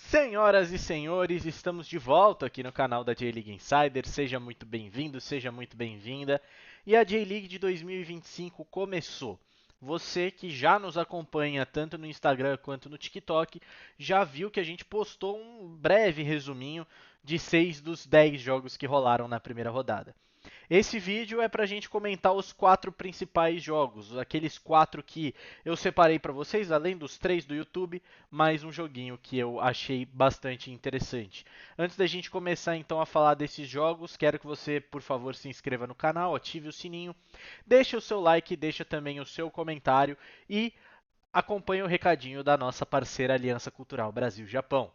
Senhoras e senhores, estamos de volta aqui no canal da J-League Insider. Seja muito bem-vindo, seja muito bem-vinda. E a J-League de 2025 começou. Você que já nos acompanha tanto no Instagram quanto no TikTok, já viu que a gente postou um breve resuminho de 6 dos 10 jogos que rolaram na primeira rodada. Esse vídeo é para a gente comentar os 4 principais jogos, aqueles 4 que eu separei para vocês, além dos 3 do YouTube, mais um joguinho que eu achei bastante interessante. Antes da gente começar então a falar desses jogos, quero que você, por favor, se inscreva no canal, ative o sininho, deixe o seu like, deixe também o seu comentário e acompanhe o recadinho da nossa parceira Aliança Cultural Brasil-Japão.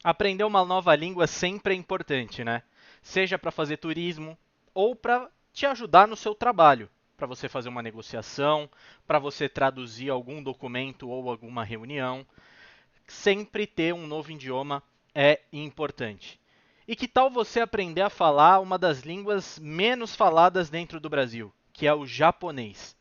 Aprender uma nova língua sempre é importante, né? Seja para fazer turismo ou para te ajudar no seu trabalho, para você fazer uma negociação, para você traduzir algum documento ou alguma reunião. Sempre ter um novo idioma é importante. E que tal você aprender a falar uma das línguas menos faladas dentro do Brasil, que é o japonês?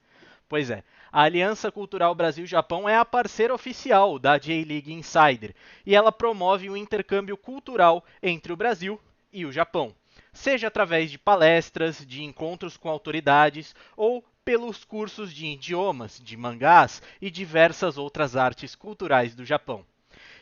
Pois é, a Aliança Cultural Brasil-Japão é a parceira oficial da J-League Insider e ela promove o intercâmbio cultural entre o Brasil e o Japão, seja através de palestras, de encontros com autoridades ou pelos cursos de idiomas, de mangás e diversas outras artes culturais do Japão.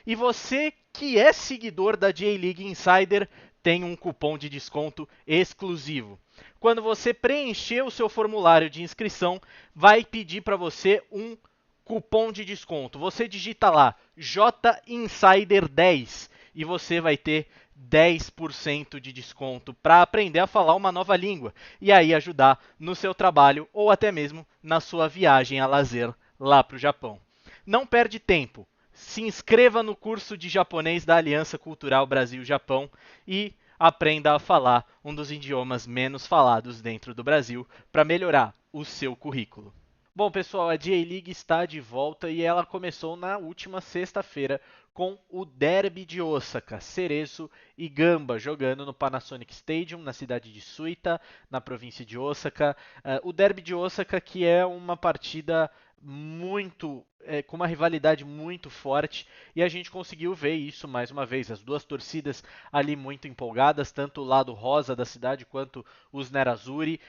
E você que é seguidor da J-League Insider tem um cupom de desconto exclusivo. Quando você preencher o seu formulário de inscrição, vai pedir para você um cupom de desconto. Você digita lá JInsider10 e você vai ter 10% de desconto para aprender a falar uma nova língua e aí ajudar no seu trabalho ou até mesmo na sua viagem a lazer lá para o Japão. Não perde tempo. Se inscreva no curso de japonês da Aliança Cultural Brasil-Japão e aprenda a falar um dos idiomas menos falados dentro do Brasil para melhorar o seu currículo. Bom, pessoal, a J-League está de volta e ela começou na última sexta-feira com o Derby de Osaka, Cerezo e Gamba jogando no Panasonic Stadium, na cidade de Suita, na província de Osaka. O Derby de Osaka, que é uma partida com uma rivalidade muito forte, e a gente conseguiu ver isso mais uma vez, as duas torcidas ali muito empolgadas, tanto o lado rosa da cidade quanto os Nerazzurri.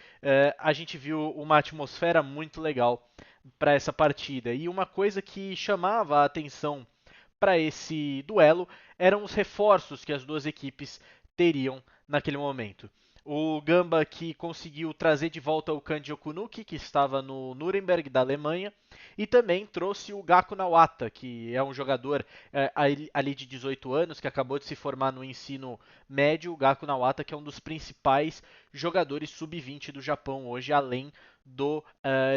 A gente viu uma atmosfera muito legal para essa partida. E uma coisa que chamava a atenção para esse duelo eram os reforços que as duas equipes teriam naquele momento. O Gamba que conseguiu trazer de volta o Kanji Okunuki, que estava no Nuremberg da Alemanha, e também trouxe o Gaku Nawata, que é um jogador ali de 18 anos, que acabou de se formar no ensino médio. O Gaku Nawata, que é um dos principais jogadores sub-20 do Japão hoje, além do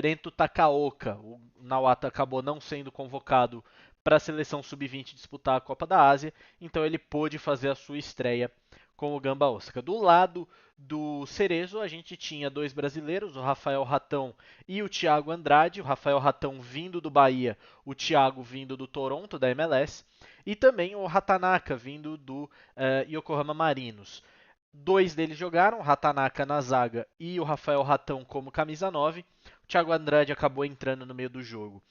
Rento Takaoka. O Nawata acabou não sendo convocado para a seleção sub-20 disputar a Copa da Ásia, então ele pôde fazer a sua estreia com o Gamba Osaka. Do lado do Cerezo, a gente tinha dois brasileiros, o Rafael Ratão e o Thiago Andrade. O Rafael Ratão vindo do Bahia, o Thiago vindo do Toronto, da MLS, e também o Hatanaka vindo do Yokohama Marinos. Dois deles jogaram, o Hatanaka na zaga e o Rafael Ratão como camisa 9. O Thiago Andrade acabou entrando no meio do jogo.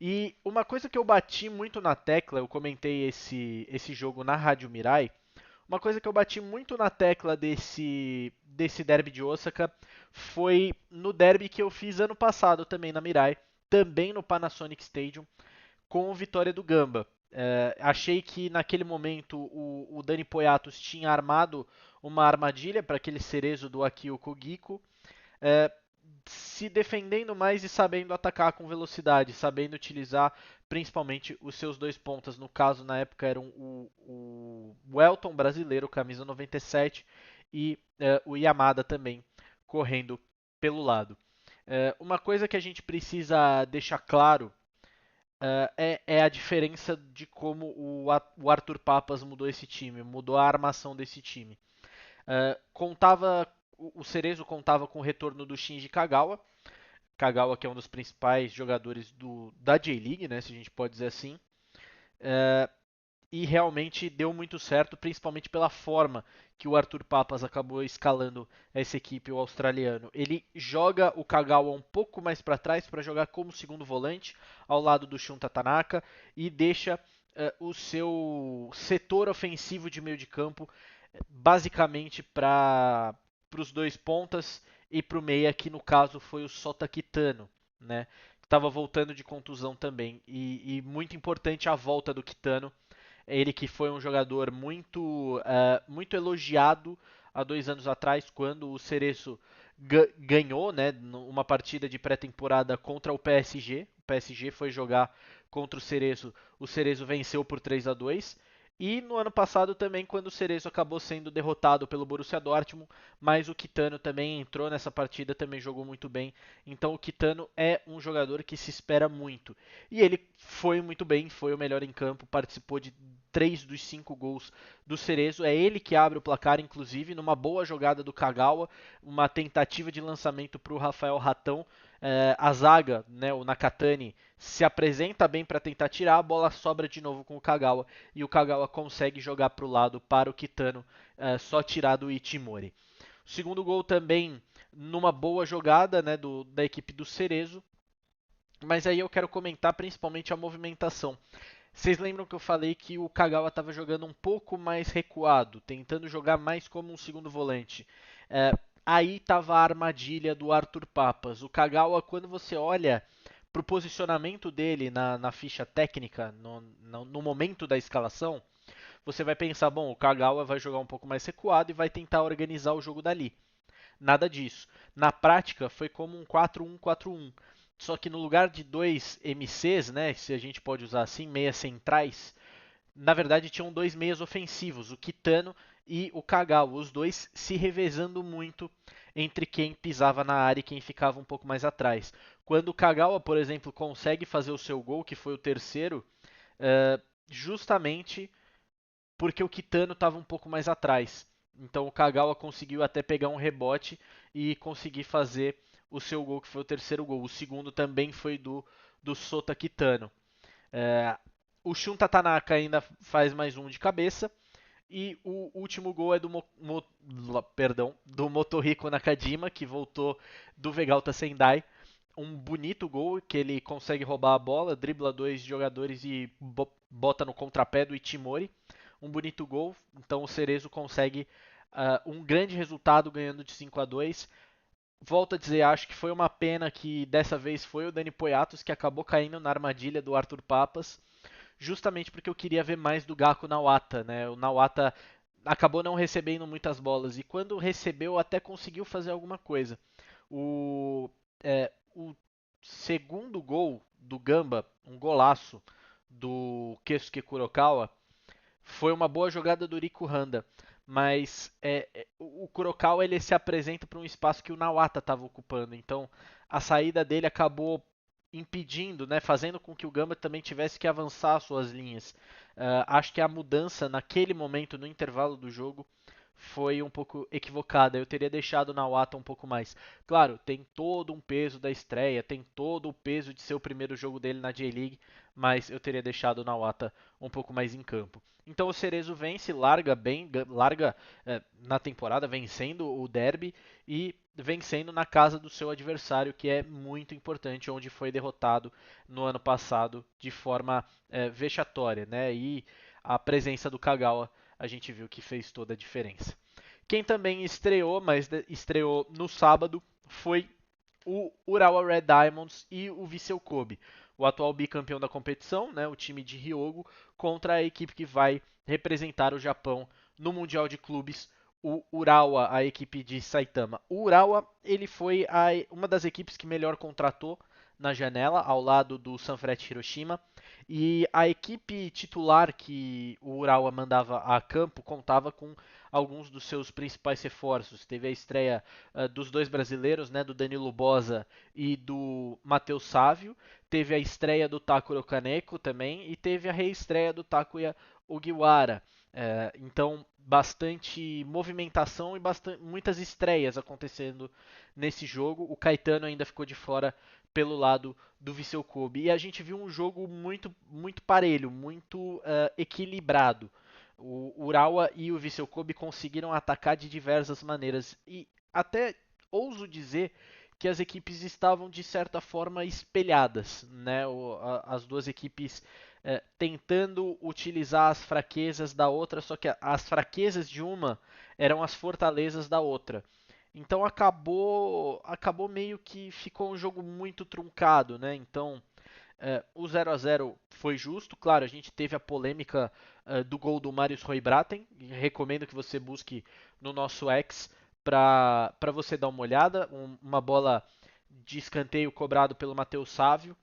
E uma coisa que eu bati muito na tecla, eu comentei esse jogo na Rádio Mirai, uma coisa que eu bati muito na tecla desse derby de Osaka foi no derby que eu fiz ano passado também na Mirai, também no Panasonic Stadium, com o Vitória do Gamba. Achei que naquele momento o Dani Poyatos tinha armado uma armadilha para aquele Cerezo do Akio Kogiko, é, se defendendo mais e sabendo atacar com velocidade, sabendo utilizar principalmente os seus dois pontas. No caso, na época, eram o Elton brasileiro, camisa 97, e o Yamada também, correndo pelo lado. Uma coisa que a gente precisa deixar claro é a diferença de como o Arthur Papas mudou esse time, mudou a armação desse time. O Cerezo contava com o retorno do Shinji Kagawa. Kagawa, que é um dos principais jogadores da J-League, né, se a gente pode dizer assim. Uh, e realmente deu muito certo, principalmente pela forma que o Arthur Papas acabou escalando essa equipe, o australiano. Ele joga o Kagawa um pouco mais para trás para jogar como segundo volante, ao lado do Shunta Tanaka, e deixa o seu setor ofensivo de meio de campo, basicamente para os dois pontas e para o meia, que no caso foi o Sota Kitano, né? Que estava voltando de contusão também. E muito importante a volta do Kitano. Ele que foi um jogador muito elogiado há 2 anos atrás, quando o Cerezo ganhou, né, uma partida de pré-temporada contra o PSG. O PSG foi jogar contra o Cerezo venceu por 3-2. E no ano passado também, quando o Cerezo acabou sendo derrotado pelo Borussia Dortmund, mas o Kitano também entrou nessa partida, também jogou muito bem. Então o Kitano é um jogador que se espera muito. E ele foi muito bem, foi o melhor em campo, participou de 3 dos 5 gols do Cerezo. É ele que abre o placar, inclusive, numa boa jogada do Kagawa, uma tentativa de lançamento para o Rafael Ratão. A zaga, né, o Nakatani, se apresenta bem para tentar tirar, a bola sobra de novo com o Kagawa e o Kagawa consegue jogar para o lado para o Kitano, só tirar do Ichimori. O segundo gol também numa boa jogada, né, da equipe do Cerezo, mas aí eu quero comentar principalmente a movimentação. Vocês lembram que eu falei que o Kagawa estava jogando um pouco mais recuado, tentando jogar mais como um segundo volante. É, Aí estava a armadilha do Arthur Papas. O Kagawa, quando você olha para o posicionamento dele na ficha técnica, no momento da escalação, você vai pensar, bom, o Kagawa vai jogar um pouco mais recuado e vai tentar organizar o jogo dali. Nada disso. Na prática, foi como um 4-1-4-1. Só que no lugar de dois MCs, né, se a gente pode usar assim, meias centrais, na verdade tinham dois meias ofensivos, o Kitano e o Kagawa, os dois se revezando muito entre quem pisava na área e quem ficava um pouco mais atrás. Quando o Kagawa, por exemplo, consegue fazer o seu gol, que foi o terceiro, justamente porque o Kitano estava um pouco mais atrás. Então o Kagawa conseguiu até pegar um rebote e conseguir fazer o seu gol, que foi o terceiro gol. O segundo também foi do Sota Kitano. É, o Shunta Tanaka ainda faz mais um de cabeça. E o último gol é do Motohiko Nakajima, que voltou do Vegalta Sendai. Um bonito gol que ele consegue roubar a bola, dribla dois jogadores e bota no contrapé do Ichimori. Um bonito gol, então o Cerezo consegue um grande resultado ganhando de 5-2. Volto a dizer, acho que foi uma pena que dessa vez foi o Dani Poyatos que acabou caindo na armadilha do Arthur Papas, justamente porque eu queria ver mais do Gaku Nawata, né? O Nawata acabou não recebendo muitas bolas e quando recebeu até conseguiu fazer alguma coisa. O segundo gol do Gamba, um golaço do Keisuke Kurokawa, foi uma boa jogada do Riku Handa, mas o Kurokawa ele se apresenta para um espaço que o Nawata estava ocupando, então a saída dele acabou impedindo, né, fazendo com que o Gamba também tivesse que avançar suas linhas. Acho que a mudança naquele momento, no intervalo do jogo, foi um pouco equivocada. Eu teria deixado o Nawata um pouco mais. Claro, tem todo um peso da estreia, tem todo o peso de ser o primeiro jogo dele na J-League, mas eu teria deixado o Nawata um pouco mais em campo. Então o Cerezo vence, larga bem, larga na temporada vencendo o derby e vencendo na casa do seu adversário, que é muito importante, onde foi derrotado no ano passado de forma vexatória, né? E a presença do Kagawa a gente viu que fez toda a diferença. Quem também estreou, mas estreou no sábado, foi o Urawa Red Diamonds e o Vissel Kobe, o atual bicampeão da competição, né, o time de Hyogo, contra a equipe que vai representar o Japão no Mundial de Clubes, o Urawa, a equipe de Saitama. O Urawa ele foi uma das equipes que melhor contratou na janela, ao lado do Sanfrecce Hiroshima, e a equipe titular que o Urawa mandava a campo contava com alguns dos seus principais reforços. Teve a estreia dos dois brasileiros, né, do Danilo Boza e do Matheus Sávio. Teve a estreia do Takuro Kaneko também e teve a reestreia do Takuya Ogiwara. Então, bastante movimentação e muitas estreias acontecendo nesse jogo. O Caetano ainda ficou de fora pelo lado do Vissel Kobe. E a gente viu um jogo muito parelho, muito equilibrado. O Urawa e o Vissel Kobe conseguiram atacar de diversas maneiras. E até ouso dizer que as equipes estavam de certa forma espelhadas, né? As duas equipes tentando utilizar as fraquezas da outra, só que as fraquezas de uma eram as fortalezas da outra. Então acabou meio que ficou um jogo muito truncado, né? Então o 0 a 0 foi justo, claro, a gente teve a polêmica do gol do Marius Roybraten, recomendo que você busque no nosso X para você dar uma olhada, uma bola de escanteio cobrado pelo Matheus Sávio,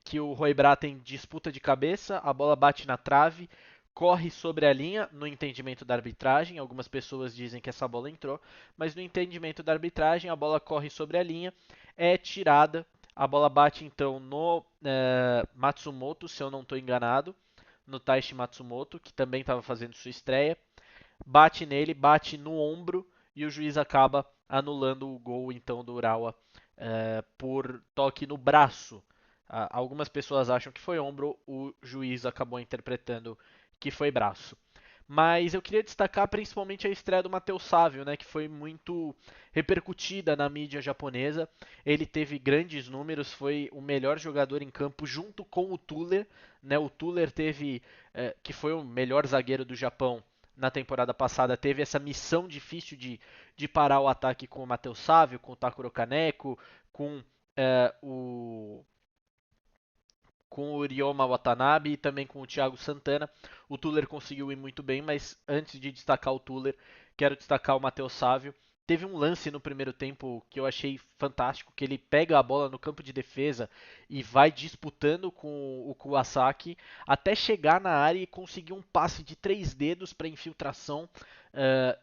que o Roybraten disputa de cabeça, a bola bate na trave, corre sobre a linha, no entendimento da arbitragem, algumas pessoas dizem que essa bola entrou, mas no entendimento da arbitragem a bola corre sobre a linha, é tirada, a bola bate então no Matsumoto, se eu não estou enganado, no Taishi Matsumoto, que também estava fazendo sua estreia, bate nele, bate no ombro e o juiz acaba anulando o gol então do Urawa por toque no braço. Algumas pessoas acham que foi ombro, o juiz acabou interpretando que foi braço. Mas eu queria destacar principalmente a estreia do Matheus Sávio, né, que foi muito repercutida na mídia japonesa. Ele teve grandes números, foi o melhor jogador em campo junto com o Tuller. Né, o Tuller teve, que foi o melhor zagueiro do Japão na temporada passada, teve essa missão difícil de parar o ataque com o Matheus Sávio, com o Takuro Kaneko, com o Ryoma Watanabe e também com o Thiago Santana. O Tuller conseguiu ir muito bem, mas antes de destacar o Tuller, quero destacar o Matheus Sávio. Teve um lance no primeiro tempo que eu achei fantástico, que ele pega a bola no campo de defesa e vai disputando com o Kuwasaki até chegar na área e conseguir um passe de 3 dedos para infiltração.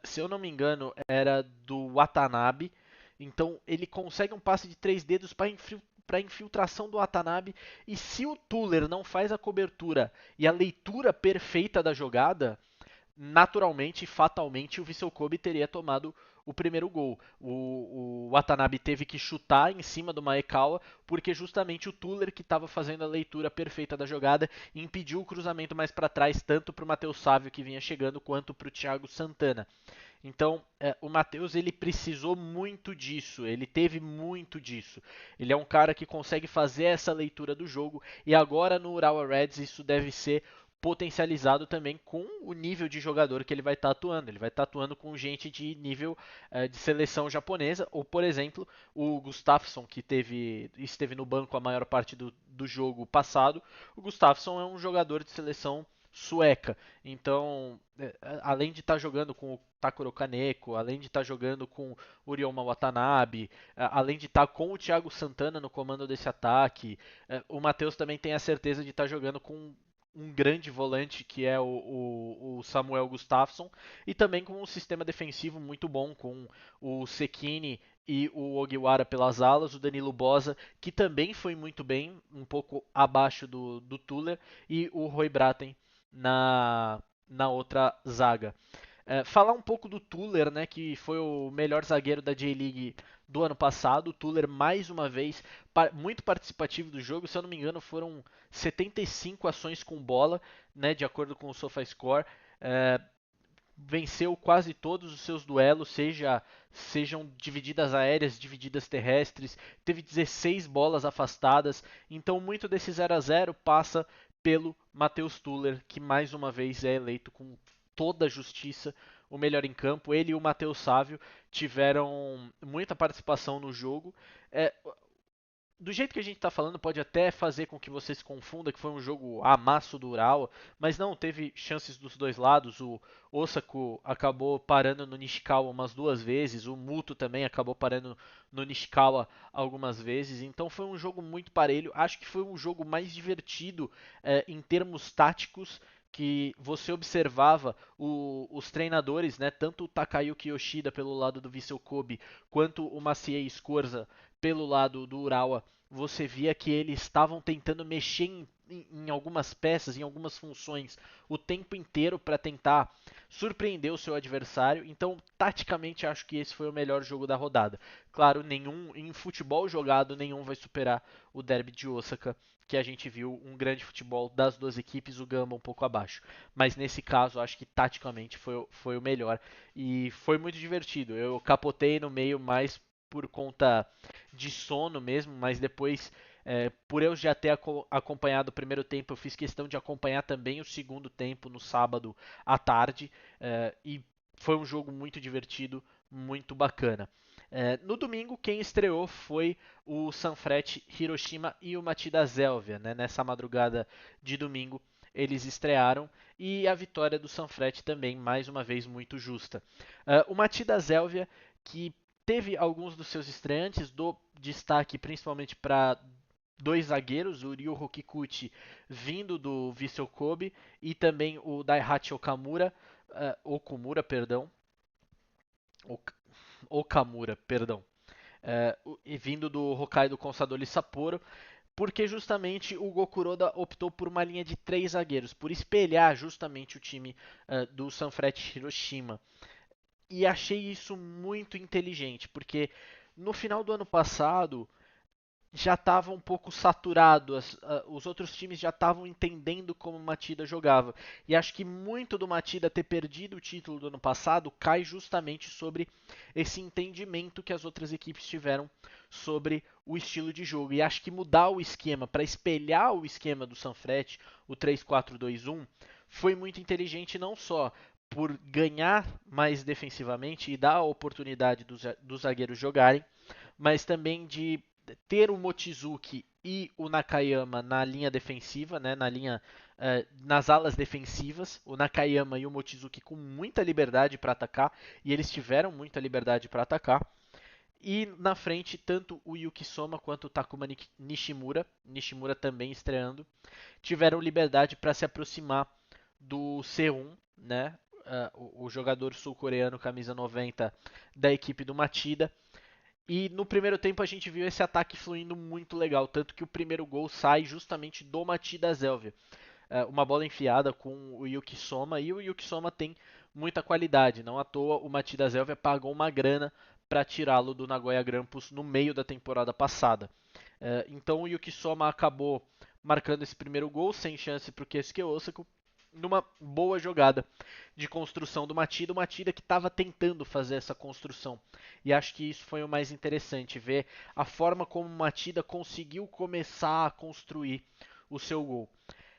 Se eu não me engano, era do Watanabe. Então ele consegue um passe de 3 dedos para infiltração do Watanabe. E se o Tuller não faz a cobertura e a leitura perfeita da jogada, naturalmente e fatalmente o Vissel Kobe teria tomado o primeiro gol. O Watanabe teve que chutar em cima do Maekawa, porque justamente o Tuller, que estava fazendo a leitura perfeita da jogada, impediu o cruzamento mais para trás, tanto para o Matheus Sávio, que vinha chegando, quanto para o Thiago Santana. Então, o Matheus ele precisou muito disso, ele teve muito disso. Ele é um cara que consegue fazer essa leitura do jogo e agora no Urawa Reds isso deve ser potencializado também com o nível de jogador que ele vai estar atuando. Ele vai estar atuando com gente de nível de seleção japonesa, ou por exemplo, o Gustafsson, que esteve no banco a maior parte do jogo passado. O Gustafsson é um jogador de seleção sueca. Então, além de estar jogando com o Takuro Kaneko, além de estar jogando com o Ryoma Watanabe, além de estar com o Thiago Santana no comando desse ataque, o Matheus também tem a certeza de estar jogando com um grande volante que é o Samuel Gustafsson e também com um sistema defensivo muito bom com o Sekini e o Ogiwara pelas alas, o Danilo Boza, que também foi muito bem, um pouco abaixo do Tuller, e o Roybraten na outra zaga. Falar um pouco do Tuller, né, que foi o melhor zagueiro da J-League do ano passado. O Tuller, mais uma vez, muito participativo do jogo. Se eu não me engano, foram 75 ações com bola, né, de acordo com o SofaScore. Venceu quase todos os seus duelos, sejam divididas aéreas, divididas terrestres. Teve 16 bolas afastadas. Então, muito desse 0 a 0 passa pelo Matheus Tuller, que mais uma vez é eleito com toda a justiça o melhor em campo. Ele e o Matheus Sávio tiveram muita participação no jogo. Do jeito que a gente está falando, pode até fazer com que você se confunda que foi um jogo amasso do Urawa, mas não, teve chances dos dois lados. O Osako acabou parando no Nishikawa umas 2 vezes, o Muto também acabou parando no Nishikawa algumas vezes, então foi um jogo muito parelho. Acho que foi um jogo mais divertido em termos táticos, que você observava os treinadores, né, tanto o Takayuki Yoshida pelo lado do Vissel Kobe, quanto o Maciej Scorza pelo lado do Urawa, você via que eles estavam tentando mexer em algumas peças, em algumas funções, o tempo inteiro para tentar surpreender o seu adversário. Então, taticamente, acho que esse foi o melhor jogo da rodada. Claro, nenhum em futebol jogado, nenhum vai superar o Derby de Osaka, que a gente viu um grande futebol das duas equipes, o Gamba um pouco abaixo. Mas nesse caso, acho que taticamente foi o melhor e foi muito divertido. Eu capotei no meio mais por conta de sono mesmo, mas depois Por eu já ter acompanhado o primeiro tempo, eu fiz questão de acompanhar também o segundo tempo no sábado à tarde. E foi um jogo muito divertido, muito bacana. No domingo, quem estreou foi o Sanfrecce Hiroshima e o Machida Zhelvia, né? Nessa madrugada de domingo, eles estrearam e a vitória do Sanfrecce também, mais uma vez, muito justa. O Machida Zhelvia, que teve alguns dos seus estreantes, dou destaque principalmente para dois zagueiros, o Ryu Hokikuchi vindo do Vissel Kobe e também o Daihachi Okumura, perdão, Okamura, perdão, e vindo do Hokkaido Consadole Sapporo, porque justamente o Gokuroda optou por uma linha de três zagueiros, por espelhar justamente o time do Sanfrecce Hiroshima. E achei isso muito inteligente, porque no final do ano passado já estava um pouco saturado, os outros times já estavam entendendo como o Matida jogava. E acho que muito do Matida ter perdido o título do ano passado cai justamente sobre esse entendimento que as outras equipes tiveram sobre o estilo de jogo. E acho que mudar o esquema para espelhar o esquema do Sanfrecce, o 3-4-2-1, foi muito inteligente não só por ganhar mais defensivamente e dar a oportunidade dos zagueiros jogarem, mas também de ter o Mochizuki e o Nakayama na linha defensiva, né, nas alas defensivas, o Nakayama e o Mochizuki com muita liberdade para atacar, e eles tiveram muita liberdade para atacar. E na frente, tanto o Yuki Soma quanto o Takuma Nishimura também estreando, tiveram liberdade para se aproximar do C1, né, o jogador sul-coreano camisa 90 da equipe do Matida. E no primeiro tempo a gente viu esse ataque fluindo muito legal, tanto que o primeiro gol sai justamente do Machida Zhelvia. Uma bola enfiada com o Yuki Soma, e o Yuki Soma tem muita qualidade, não à toa o Machida Zhelvia pagou uma grana para tirá-lo do Nagoya Grampus no meio da temporada passada. Então o Yuki Soma acabou marcando esse primeiro gol, sem chance para o Keisuke Osako, numa boa jogada de construção do Matida, o Matida que estava tentando fazer essa construção. E acho que isso foi o mais interessante, ver a forma como o Matida conseguiu começar a construir o seu gol.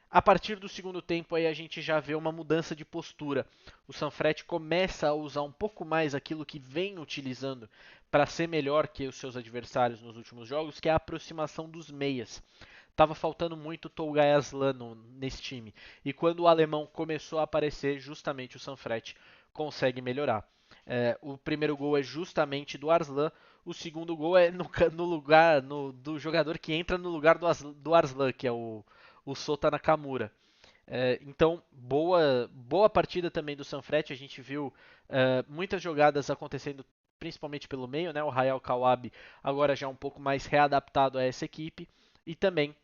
A partir do segundo tempo aí a gente já vê uma mudança de postura. O Sanfrecce começa a usar um pouco mais aquilo que vem utilizando para ser melhor que os seus adversários nos últimos jogos, que é a aproximação dos meias. Tava faltando muito o Tolga Aslan nesse time. E quando o alemão começou a aparecer, justamente o Sanfrecce consegue melhorar. O primeiro gol é justamente do Arslan, o segundo gol é no lugar do jogador que entra no lugar do Arslan, que é o Sota Nakamura. Então, boa partida também do Sanfrecce. A gente viu muitas jogadas acontecendo principalmente pelo meio, né? O Hayao Kawabe agora já um pouco mais readaptado a essa equipe. E também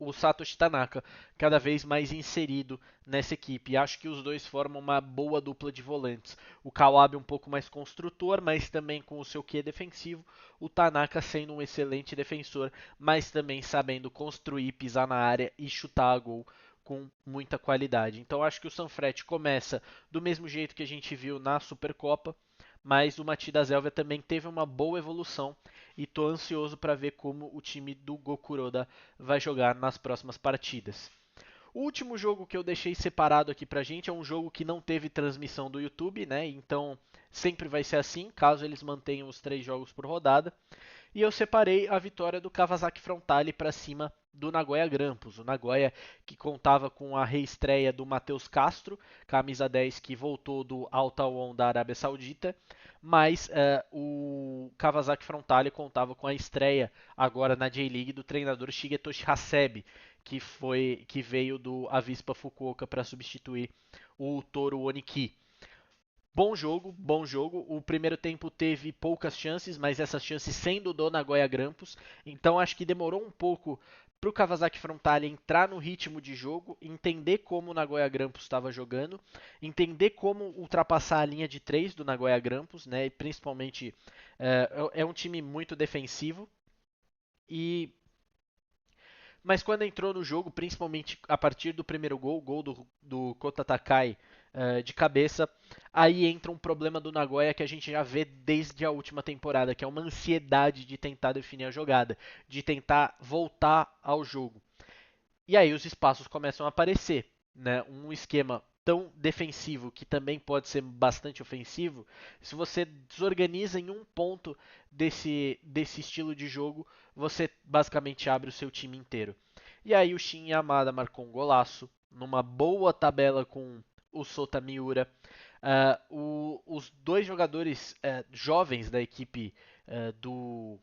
o Satoshi Tanaka cada vez mais inserido nessa equipe. E acho que os dois formam uma boa dupla de volantes. O Kawabe um pouco mais construtor, mas também com o seu quê defensivo. O Tanaka sendo um excelente defensor, mas também sabendo construir, pisar na área e chutar a gol com muita qualidade. Então acho que o Sanfrecce começa do mesmo jeito que a gente viu na Supercopa, mas o Machida Zhelvia também teve uma boa evolução e estou ansioso para ver como o time do Gokuroda vai jogar nas próximas partidas. O último jogo que eu deixei separado aqui pra gente é um jogo que não teve transmissão do YouTube, né? Então sempre vai ser assim, caso eles mantenham os 3 jogos por rodada. E eu separei a vitória do Kawasaki Frontale para cima do Nagoya Grampus. O Nagoya que contava com a reestreia do Matheus Castro, camisa 10 que voltou do Al Tawon da Arábia Saudita, mas o Kawasaki Frontale contava com a estreia agora na J-League do treinador Shigetoshi Hasebe, que veio do Avispa Fukuoka para substituir o Toru Oniki. Bom jogo, bom jogo. O primeiro tempo teve poucas chances, mas essas chances sendo do Nagoya Grampus. Então acho que demorou um pouco para o Kawasaki Frontale entrar no ritmo de jogo, entender como o Nagoya Grampus estava jogando, entender como ultrapassar a linha de 3 do Nagoya Grampus, né? E principalmente é um time muito defensivo. Mas quando entrou no jogo, principalmente a partir do primeiro gol, o gol do Kota Takai de cabeça. Aí entra um problema do Nagoya que a gente já vê desde a última temporada, que é uma ansiedade de tentar definir a jogada, de tentar voltar ao jogo. E aí os espaços começam a aparecer, né? Um esquema tão defensivo que também pode ser bastante ofensivo, se você desorganiza em um ponto desse estilo de jogo, você basicamente abre o seu time inteiro. E aí o Shin Yamada marcou um golaço, numa boa tabela com o Sota Miura. Os dois jogadores jovens da equipe do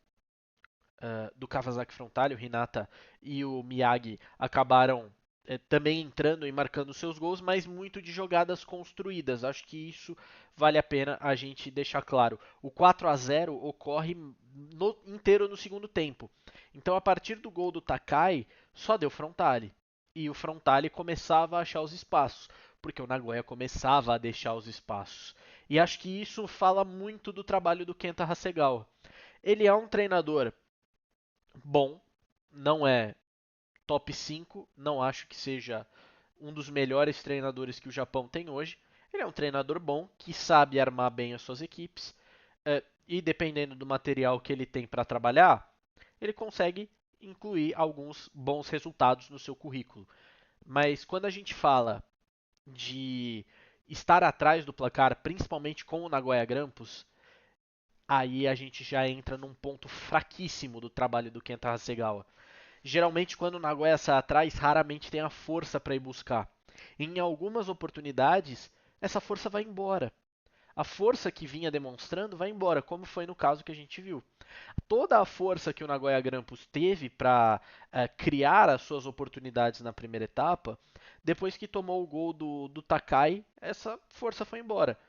Kawasaki Frontale, o Hinata e o Miyagi, acabaram também entrando e marcando seus gols, mas muito de jogadas construídas. Acho que isso vale a pena a gente deixar claro. O 4-0 ocorre inteiro no segundo tempo. Então, a partir do gol do Takai, só deu Frontale. E o Frontale começava a achar os espaços, porque o Nagoya começava a deixar os espaços. E acho que isso fala muito do trabalho do Kenta Hasegawa. Ele é um treinador bom, não é top 5, não acho que seja um dos melhores treinadores que o Japão tem hoje. Ele é um treinador bom, que sabe armar bem as suas equipes, e dependendo do material que ele tem para trabalhar, ele consegue incluir alguns bons resultados no seu currículo. Mas quando a gente fala de estar atrás do placar, principalmente com o Nagoya Grampus, aí a gente já entra num ponto fraquíssimo do trabalho do Kenta Hasegawa. Geralmente, quando o Nagoya sai atrás, raramente tem a força para ir buscar. Em algumas oportunidades, essa força vai embora. A força que vinha demonstrando vai embora, como foi no caso que a gente viu. Toda a força que o Nagoya Grampus teve para criar as suas oportunidades na primeira etapa, depois que tomou o gol do Takai, essa força foi embora.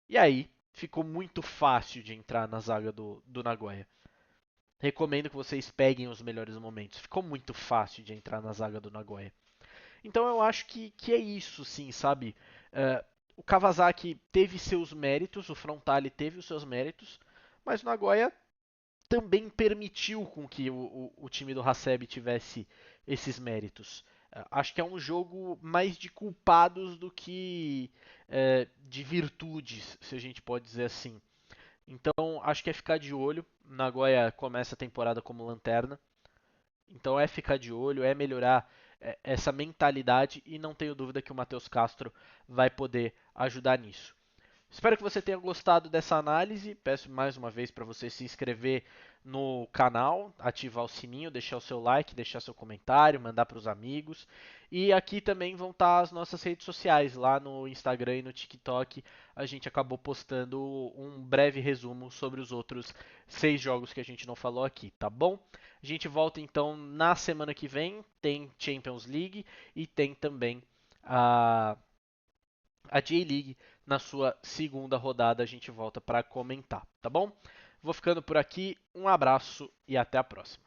E aí ficou muito fácil de entrar na zaga do Nagoya. Recomendo que vocês peguem os melhores momentos. Ficou muito fácil de entrar na zaga do Nagoya. Então eu acho que é isso, sim, sabe? O Kawasaki teve seus méritos, o Frontale teve os seus méritos, mas o Nagoya também permitiu com que o time do Hasebe tivesse esses méritos. Acho que é um jogo mais de culpados do que de virtudes, se a gente pode dizer assim. Então, acho que é ficar de olho. Nagoya começa a temporada como lanterna. Então, é ficar de olho, é melhorar essa mentalidade e não tenho dúvida que o Matheus Castro vai poder ajudar nisso. Espero que você tenha gostado dessa análise. Peço mais uma vez para você se inscrever no canal, ativar o sininho, deixar o seu like, deixar seu comentário, mandar para os amigos. E aqui também vão estar as nossas redes sociais, lá no Instagram e no TikTok. A gente acabou postando um breve resumo sobre os outros 6 jogos que a gente não falou aqui, tá bom? A gente volta então na semana que vem. Tem Champions League e tem também a J-League na sua segunda rodada. A gente volta para comentar, tá bom? Vou ficando por aqui, um abraço e até a próxima.